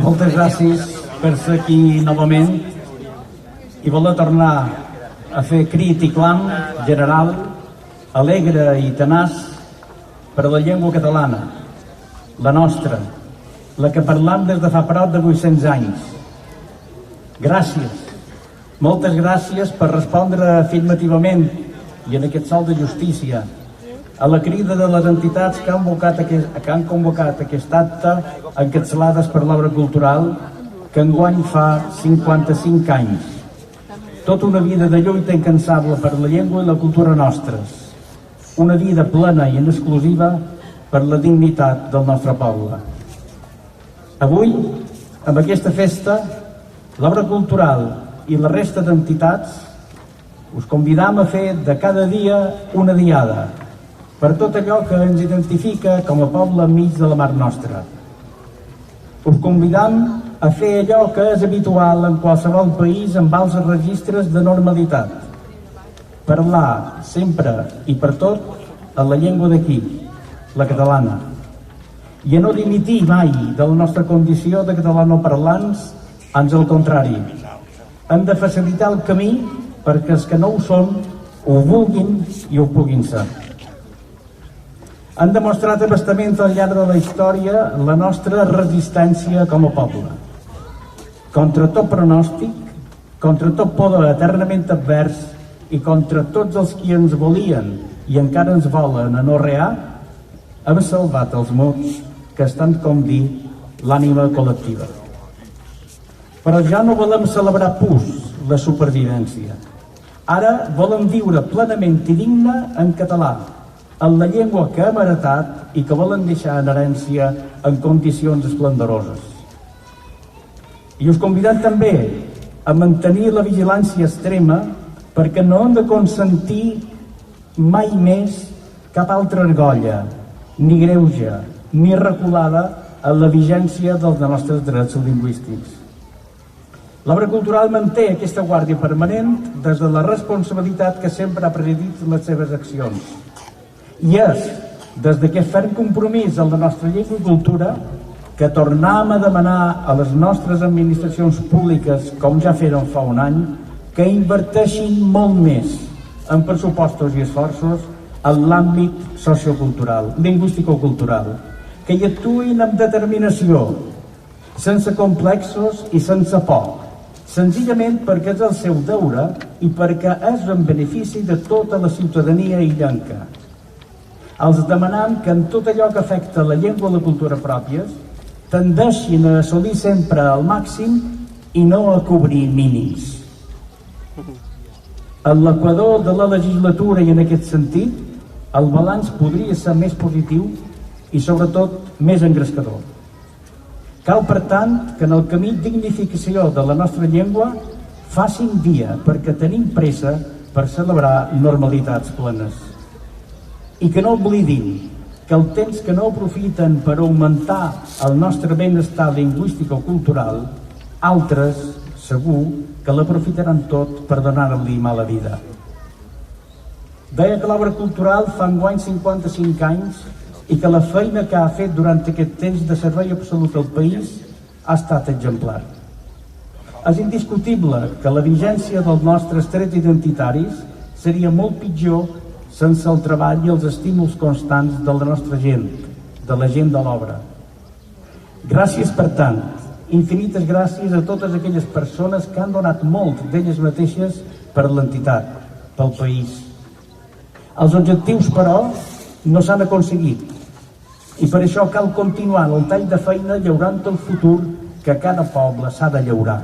Moltes gràcies per ser aquí novament i voler tornar a fer crit i clam general, alegre i tenaç per a la llengua catalana, la nostra, la que parlam des de fa prop de 800 anys. Gràcies, moltes gràcies per respondre afirmativament i en aquest sol de justícia a la crida de les entitats que han convocat aquest acte encapçalades per l'obra cultural que enguany fa 55 anys. Tota una vida de lluita incansable per la llengua i la cultura nostres. Una vida plena i en exclusiva per la dignitat del nostre poble. Avui, amb aquesta festa, l'obra cultural i la resta d'entitats us convidam a fer de cada dia una diada per tot allò que ens identifica com a poble enmig de la mar nostra. Us convidam a fer allò que és habitual en qualsevol país amb alts registres de normalitat. Parlar sempre i per tot en la llengua d'aquí, la catalana. I a no dimitir mai de la nostra condició de catalanoparlants, ans al contrari. Hem de facilitar el camí perquè els que no ho són ho vulguin i ho puguin ser. Han demostrat abastament al llarg de la història la nostra resistència com a poble. Contra tot pronòstic, contra tot poder eternament advers i contra tots els qui ens volien i encara ens volen anorrear, hem salvat els mots que estan, com dir, l'ànima col·lectiva. Però ja no volem celebrar pus la supervivència. Ara volem viure plenament i digne en català, en la llengua que hem heretat i que volen deixar en herència en condicions esplendoroses. I us convidem també a mantenir la vigilància extrema perquè no hem de consentir mai més cap altra argolla, ni greuge, ni reculada en la vigència dels nostres drets lingüístics. L'obra cultural manté aquesta guàrdia permanent des de la responsabilitat que sempre ha presidit les seves accions. I és des d'aquest ferm compromís en la nostra llengua i cultura que tornem a demanar a les nostres administracions públiques, com ja feren fa un any, que inverteixin molt més en pressupostos i esforços en l'àmbit sociocultural, lingüístico-cultural, que hi actuïn amb determinació, sense complexos i sense por, senzillament perquè és el seu deure i perquè és en benefici de tota la ciutadania illenca. Els demanam que en tot allò que afecta la llengua i la cultura pròpies tendeixin a assolir sempre el màxim i no a cobrir mínims. En l'equador de la legislatura i en aquest sentit, el balanç podria ser més positiu i sobretot més engrescador. Cal, per tant, que en el camí dignificació de la nostra llengua facin via perquè tenim pressa per celebrar normalitats plenes. I que no oblidin que el temps que no aprofiten per augmentar el nostre benestar lingüístic o cultural, altres, segur, que l'aprofitaran tot per donar-li mala vida. Deia que l'obra cultural fa enguany 55 anys i que la feina que ha fet durant aquest temps de servei absolut al país ha estat exemplar. És indiscutible que la vigència dels nostres trets identitaris seria molt pitjor sense el treball i els estímuls constants de la nostra gent, de la gent de l'obra. Gràcies, per tant, infinites gràcies a totes aquelles persones que han donat molt d'elles mateixes per l'entitat, pel país. Els objectius, però, no s'han aconseguit i per això cal continuar en el tall de feina llaurant el futur que cada poble s'ha de llaurar.